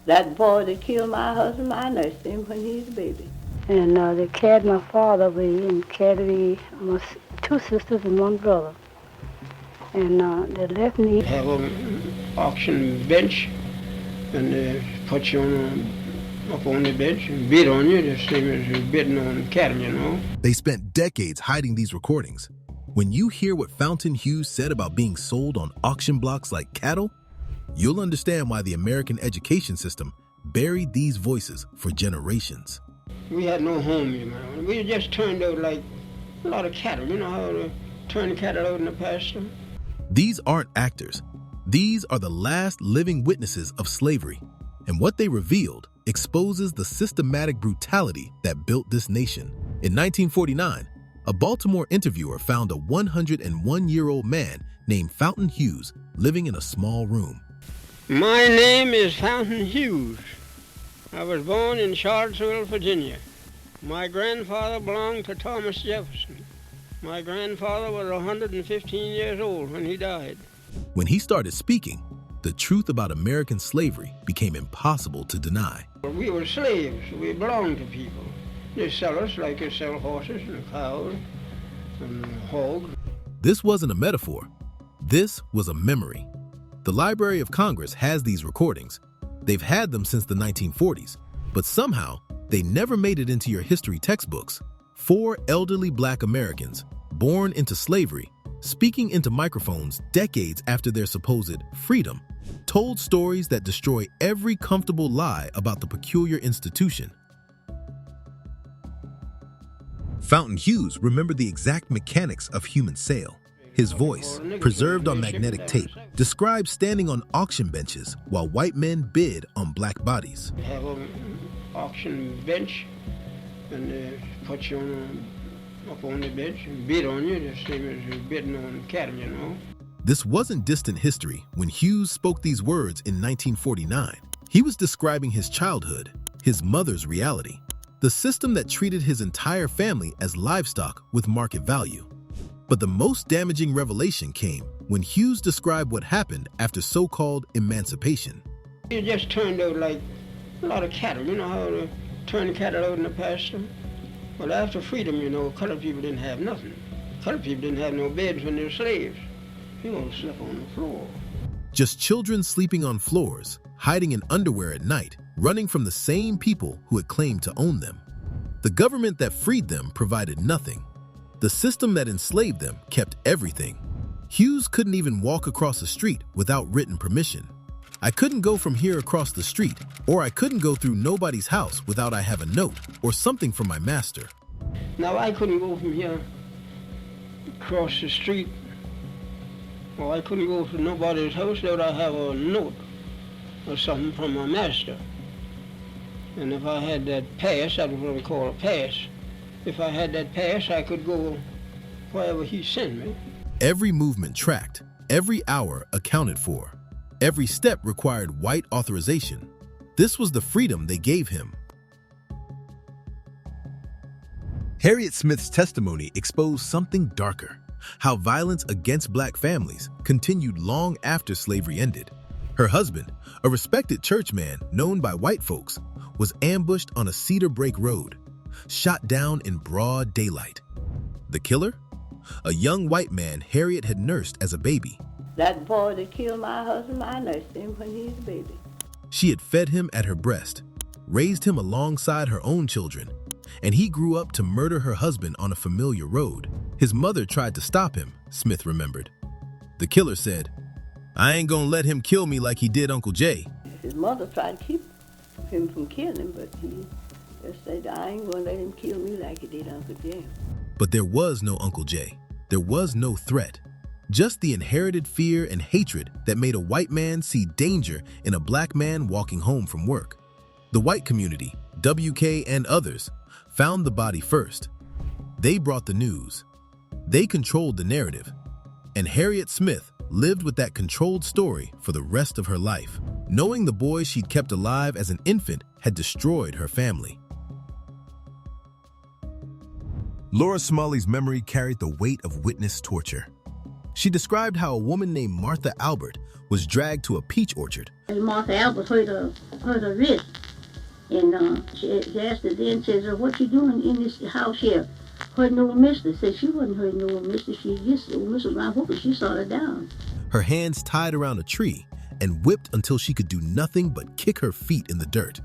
That boy that killed my husband, I nursed him when he was a baby. And they carried my father away and carried me, my two sisters and one brother. And they left me. Have an auction bench, and they put you up on the bench and beat on you, the same as you're bidding on cattle, you know. They spent decades hiding these recordings. When you hear what Fountain Hughes said about being sold on auction blocks like cattle, you'll understand why the American education system buried these voices for generations. We had no home, you know. We just turned out like a lot of cattle. You know how they turn the cattle out in the pasture? These aren't actors. These are the last living witnesses of slavery. And what they revealed exposes the systematic brutality that built this nation. In 1949, a Baltimore interviewer found a 101-year-old man named Fountain Hughes living in a small room. My name is Fountain Hughes. I was born in Charlottesville, Virginia. My grandfather belonged to Thomas Jefferson. My grandfather was 115 years old when he died. When he started speaking, the truth about American slavery became impossible to deny. We were slaves. We belonged to people. They sell us like they sell horses and cows and hogs. This wasn't a metaphor. This was a memory. The Library of Congress has these recordings. They've had them since the 1940s, but somehow they never made it into your history textbooks. 4 elderly Black Americans, born into slavery, speaking into microphones decades after their supposed freedom, told stories that destroy every comfortable lie about the peculiar institution. Fountain Hughes remembered the exact mechanics of human sale. His voice, preserved on magnetic tape, described standing on auction benches while white men bid on Black bodies. They have an auction bench, and they put you up on the bench and bid on you, the same as you're bidding on cattle, you know. This wasn't distant history when Hughes spoke these words in 1949. He was describing his childhood, his mother's reality, the system that treated his entire family as livestock with market value. But the most damaging revelation came when Hughes described what happened after so-called emancipation. You just turned out like a lot of cattle. You know how they turn the cattle out in the pasture? Well, after freedom, you know, colored people didn't have nothing. Colored people didn't have no beds when they were slaves. People slept on the floor. Just children sleeping on floors, hiding in underwear at night, running from the same people who had claimed to own them. The government that freed them provided nothing. The system that enslaved them kept everything. Hughes couldn't even walk across the street without written permission. I couldn't go from here across the street, or I couldn't go through nobody's house without I have a note or something from my master. Now, I couldn't go from here across the street, or I couldn't go to nobody's house without I have a note or something from my master. And if I had that pass, that was what we call a pass. If I had that pass, I could go wherever he sent me. Every movement tracked, every hour accounted for. Every step required white authorization. This was the freedom they gave him. Harriet Smith's testimony exposed something darker, how violence against Black families continued long after slavery ended. Her husband, a respected churchman known by white folks, was ambushed on a Cedar Break road, shot down in broad daylight. The killer? A young white man Harriet had nursed as a baby. That boy that killed my husband, I nursed him when he was a baby. She had fed him at her breast, raised him alongside her own children, and he grew up to murder her husband on a familiar road. His mother tried to stop him, Smith remembered. The killer said, "I ain't gonna let him kill me like he did Uncle Jay." His mother tried to keep him from killing him, but he just said, "I ain't gonna let him kill me like he did Uncle Jay." But there was no Uncle Jay. There was no threat. Just the inherited fear and hatred that made a white man see danger in a Black man walking home from work. The white community, WK and others, found the body first. They brought the news. They controlled the narrative. And Harriet Smith lived with that controlled story for the rest of her life, knowing the boy she'd kept alive as an infant had destroyed her family. Laura Smalley's memory carried the weight of witness torture. She described how a woman named Martha Albert was dragged to a peach orchard. And Martha Albert hurt her wrist. And she asked her then, says, what you doing in this house here? Hurting old mister. Said she wasn't hurting old mister. She just, old mister was around whooping. She saw her down. Her hands tied around a tree and whipped until she could do nothing but kick her feet in the dirt.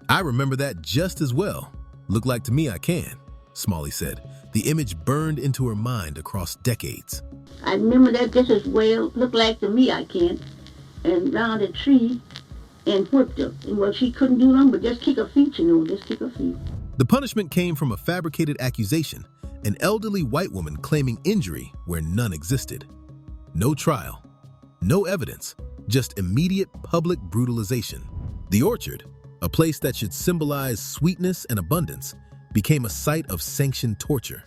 I remember that just as well. Look like to me I can, Smalley said. The image burned into her mind across decades. I remember that just as well. Look like to me I can. And round a tree and whipped her. And well, she couldn't do nothing but just kick her feet, just kick her feet. The punishment came from a fabricated accusation, an elderly white woman claiming injury where none existed. No trial, no evidence, just immediate public brutalization. The orchard, a place that should symbolize sweetness and abundance, became a site of sanctioned torture.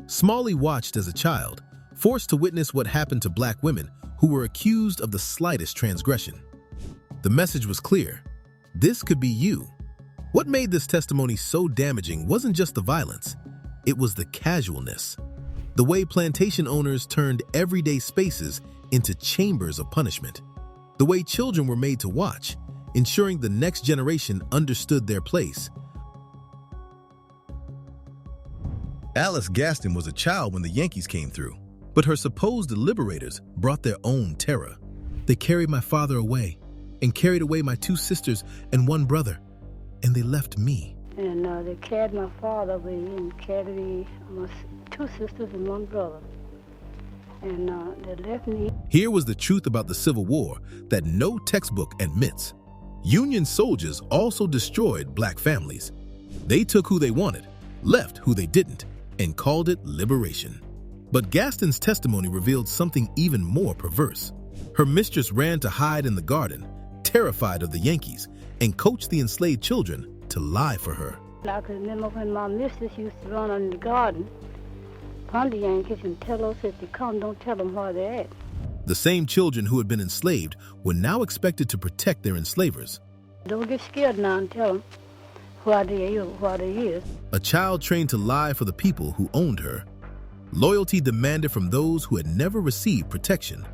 Smalley watched as a child, forced to witness what happened to black women who were accused of the slightest transgression. The message was clear. This could be you. What made this testimony so damaging wasn't just the violence, it was the casualness. The way plantation owners turned everyday spaces into chambers of punishment. The way children were made to watch, ensuring the next generation understood their place. Alice Gaston was a child when the Yankees came through, but her supposed liberators brought their own terror. They carried my father away and carried away my 2 sisters and 1 brother, and they left me. And they carried my father away and carried my 2 sisters and 1 brother. And they left me. Here was the truth about the Civil War that no textbook admits. Union soldiers also destroyed black families. They took who they wanted, left who they didn't, and called it liberation. But Gaston's testimony revealed something even more perverse. Her mistress ran to hide in the garden, terrified of the Yankees, and coached the enslaved children to lie for her. I can remember when my mistress used to run in the garden upon the Yankees and tell us if they come, don't tell them where they're at. The same children who had been enslaved were now expected to protect their enslavers. Don't get scared now and tell them where they is. A child trained to lie for the people who owned her. Loyalty demanded from those who had never received protection.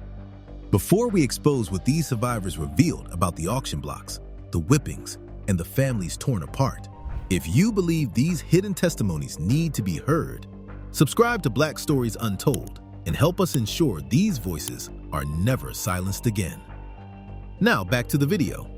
Before we expose what these survivors revealed about the auction blocks, the whippings, and the families torn apart, if you believe these hidden testimonies need to be heard, subscribe to Black Stories Untold and help us ensure these voices are never silenced again. Now back to the video.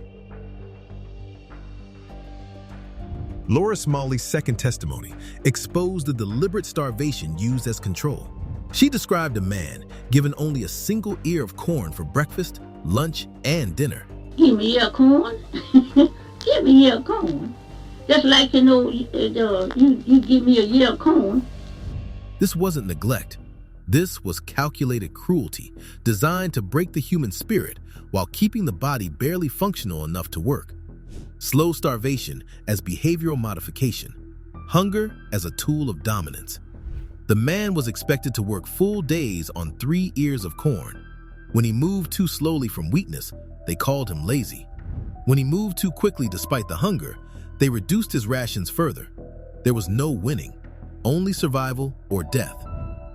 Laura Smalley's second testimony exposed the deliberate starvation used as control. She described a man given only a single ear of corn for breakfast, lunch, and dinner. Give me a corn. Give me a corn. Just like, you give me a year of corn. This wasn't neglect. This was calculated cruelty designed to break the human spirit while keeping the body barely functional enough to work. Slow starvation as behavioral modification. Hunger as a tool of dominance. The man was expected to work full days on 3 ears of corn. When he moved too slowly from weakness, they called him lazy. When he moved too quickly despite the hunger, they reduced his rations further. There was no winning, only survival or death.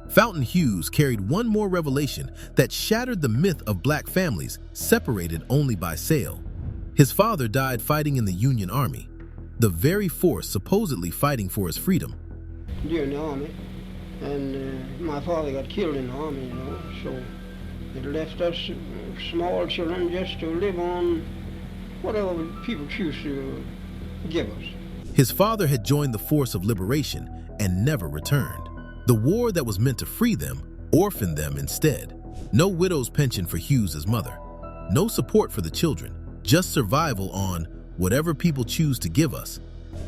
Fountain Hughes carried one more revelation that shattered the myth of black families separated only by sale. His father died fighting in the Union Army, the very force supposedly fighting for his freedom. During the army, and my father got killed in the army, so it left us small children just to live on whatever people choose to give us. His father had joined the force of liberation and never returned. The war that was meant to free them orphaned them instead. No widow's pension for Hughes's mother. No support for the children. Just survival on whatever people choose to give us.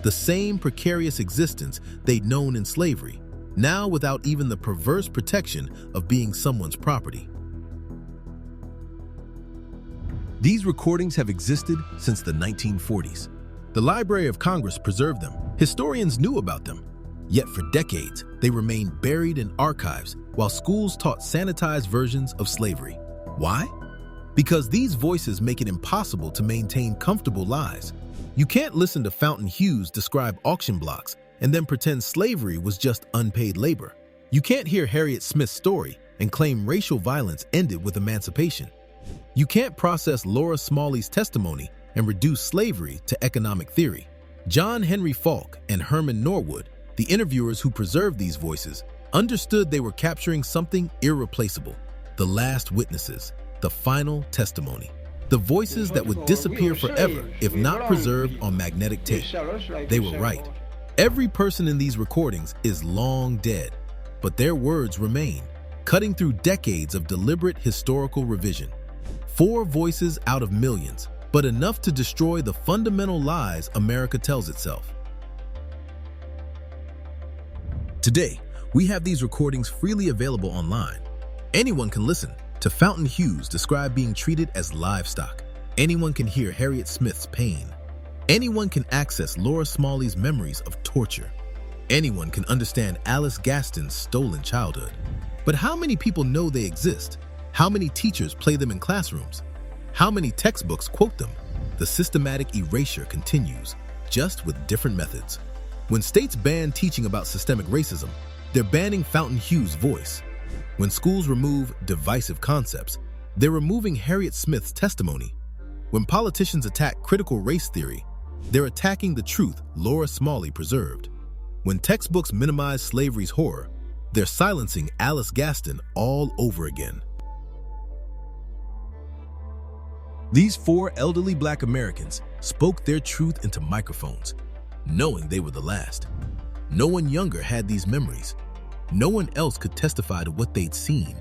The same precarious existence they'd known in slavery, now without even the perverse protection of being someone's property. These recordings have existed since the 1940s. The Library of Congress preserved them. Historians knew about them. Yet for decades, they remained buried in archives while schools taught sanitized versions of slavery. Why? Because these voices make it impossible to maintain comfortable lives. You can't listen to Fountain Hughes describe auction blocks and then pretend slavery was just unpaid labor. You can't hear Harriet Smith's story and claim racial violence ended with emancipation. You can't process Laura Smalley's testimony and reduce slavery to economic theory. John Henry Falk and Herman Norwood, the interviewers who preserved these voices, understood they were capturing something irreplaceable: the last witnesses, the final testimony, the voices that would disappear forever if not preserved on magnetic tape. They were right. Every person in these recordings is long dead, but their words remain, cutting through decades of deliberate historical revision. 4 voices out of millions, but enough to destroy the fundamental lies America tells itself. Today, we have these recordings freely available online. Anyone can listen to Fountain Hughes describe being treated as livestock. Anyone can hear Harriet Smith's pain. Anyone can access Laura Smalley's memories of torture. Anyone can understand Alice Gaston's stolen childhood. But how many people know they exist? How many teachers play them in classrooms? How many textbooks quote them? The systematic erasure continues, just with different methods. When states ban teaching about systemic racism, they're banning Fountain Hughes' voice. When schools remove divisive concepts, they're removing Harriet Smith's testimony. When politicians attack critical race theory, they're attacking the truth Laura Smalley preserved. When textbooks minimize slavery's horror, they're silencing Alice Gaston all over again. These 4 elderly Black Americans spoke their truth into microphones, knowing they were the last. No one younger had these memories. No one else could testify to what they'd seen,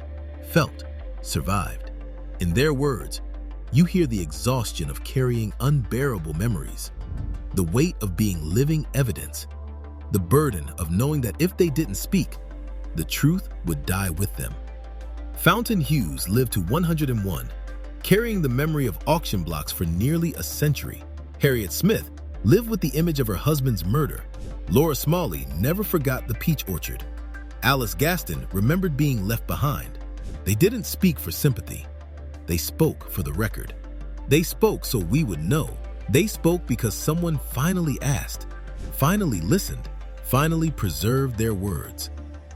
felt, survived. In their words, you hear the exhaustion of carrying unbearable memories, the weight of being living evidence, the burden of knowing that if they didn't speak, the truth would die with them. Fountain Hughes lived to 101, carrying the memory of auction blocks for nearly a century. Harriet Smith lived with the image of her husband's murder. Laura Smalley never forgot the peach orchard. Alice Gaston remembered being left behind. They didn't speak for sympathy. They spoke for the record. They spoke so we would know. They spoke because someone finally asked, finally listened, finally preserved their words.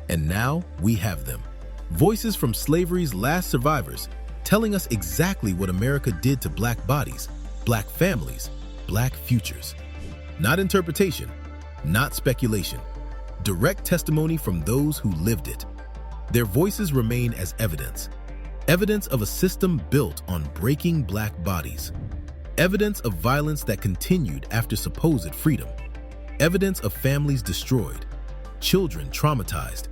And now we have them. Voices from slavery's last survivors, telling us exactly what America did to Black bodies, Black families, Black futures. Not interpretation, not speculation. Direct testimony from those who lived it. Their voices remain as evidence. Evidence of a system built on breaking Black bodies. Evidence of violence that continued after supposed freedom. Evidence of families destroyed, children traumatized,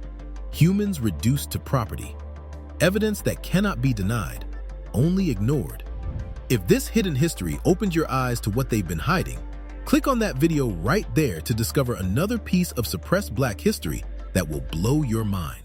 humans reduced to property. Evidence that cannot be denied, only ignored. If this hidden history opened your eyes to what they've been hiding, click on that video right there to discover another piece of suppressed Black history that will blow your mind.